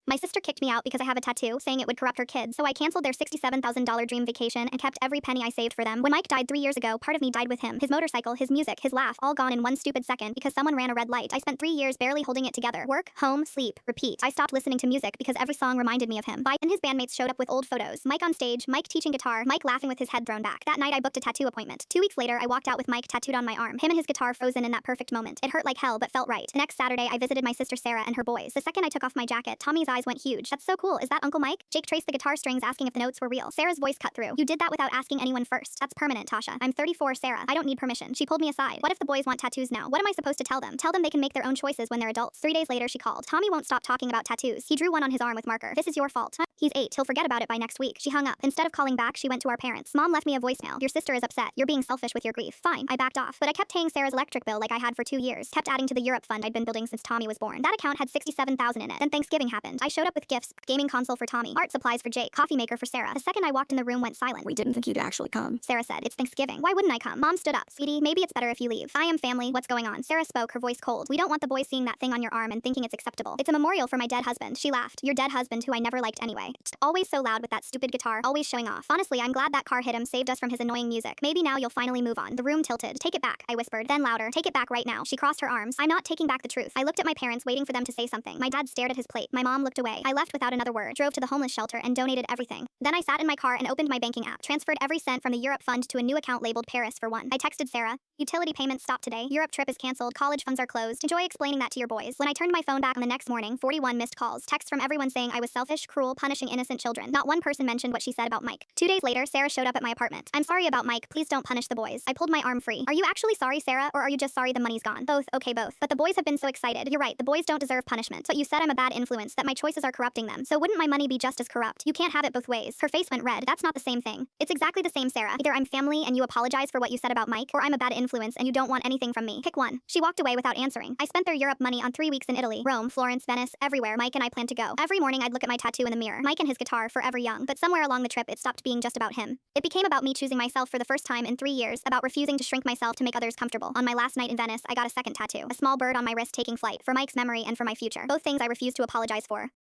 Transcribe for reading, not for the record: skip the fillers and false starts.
My sister kicked me out because I have a tattoo, saying it would corrupt her kids, so I canceled their $67,000 dream vacation and kept every penny I saved for them. When Mike died 3 years ago, part of me died with him. His motorcycle, his music, his laugh, all gone in one stupid second because someone ran a red light. I spent 3 years barely holding it together. Work, home, sleep, repeat. I stopped listening to music because every song reminded me of him. And his bandmates showed up with old photos. Mike on stage, Mike teaching guitar, Mike laughing with his head thrown back. That night I booked a tattoo appointment. 2 weeks later, I walked out with Mike tattooed on my arm. Him and his guitar frozen in that perfect moment. It hurt like hell, but felt right. Next Saturday, I visited my sister Sarah and her boys. The second I took off my jacket, Tommy's eyes went huge. That's so cool. Is that Uncle Mike? Jake traced the guitar strings asking if the notes were real. Sarah's voice cut through. You did that without asking anyone first. That's permanent, Tasha. I'm 34, Sarah. I don't need permission. She pulled me aside. What if the boys want tattoos now? What am I supposed to tell them? Tell them they can make their own choices when they're adults. 3 days later, she called. Tommy won't stop talking about tattoos. He drew one on his arm with marker. This is your fault. He's 8. He'll forget about it by next week. She hung up. Instead of calling back, she went to our parents. Mom left me a voicemail. Your sister is upset. You're being selfish with your grief. Fine. I backed off. But I kept paying Sarah's electric bill like I had for 2 years. Kept adding to the Europe fund I'd been building since Tommy was born. That account had 67,000 in it. Then Thanksgiving happened. I showed up with gifts, gaming console for Tommy, art supplies for Jake, coffee maker for Sarah. The second I walked in, the room went silent. We didn't think you'd actually come. Sarah said, it's Thanksgiving. Why wouldn't I come? Mom stood up. Sweetie, maybe it's better if you leave. I am family. What's going on? Sarah spoke, her voice cold. We don't want the boys seeing that thing on your arm and thinking it's acceptable. It's a memorial for my dead husband. She laughed. Your dead husband, who I never liked anyway. Always so loud with that stupid guitar, always showing off. Honestly, I'm glad that car hit him, saved us from his annoying music. Maybe now you'll finally move on. The room tilted. Take it back, I whispered. Then louder. Take it back right now. She crossed her arms. I'm not taking back the truth. I looked at my parents, waiting for them to say something. My dad stared at his plate. My mom looked away. I left without another word, drove to the homeless shelter and donated everything. Then I sat in my car and opened my banking app, transferred every cent from the Europe fund to a new account labeled Paris for one. I texted Sarah. Utility payments stopped today. Europe trip is canceled. College funds are closed. Enjoy explaining that to your boys. When I turned my phone back on the next morning, 41 missed calls. Texts from everyone saying I was selfish, cruel, punishing innocent children. Not one person mentioned what she said about Mike. 2 days later, Sarah showed up at my apartment. I'm sorry about Mike. Please don't punish the boys. I pulled my arm free. Are you actually sorry, Sarah, or are you just sorry the money's gone? Both. Okay, both. But the boys have been so excited. You're right. The boys don't deserve punishment. But you said I'm a bad influence, that my choices are corrupting them. So wouldn't my money be just as corrupt? You can't have it both ways. Her face went red. That's not the same thing. It's exactly the same, Sarah. Either I'm family and you apologize for what you said about Mike, or I'm a bad influence and you don't want anything from me. Pick one. She walked away without answering. I spent their Europe money on 3 weeks in Italy, Rome, Florence, Venice, everywhere Mike and I planned to go. Every morning I'd look at my tattoo in the mirror. Mike and his guitar, forever young. But somewhere along the trip it stopped being just about him. It became about me choosing myself for the first time in 3 years, about refusing to shrink myself to make others comfortable. On my last night in Venice, I got a second tattoo. A small bird on my wrist taking flight, for Mike's memory and for my future. Both things I refuse to apologize for.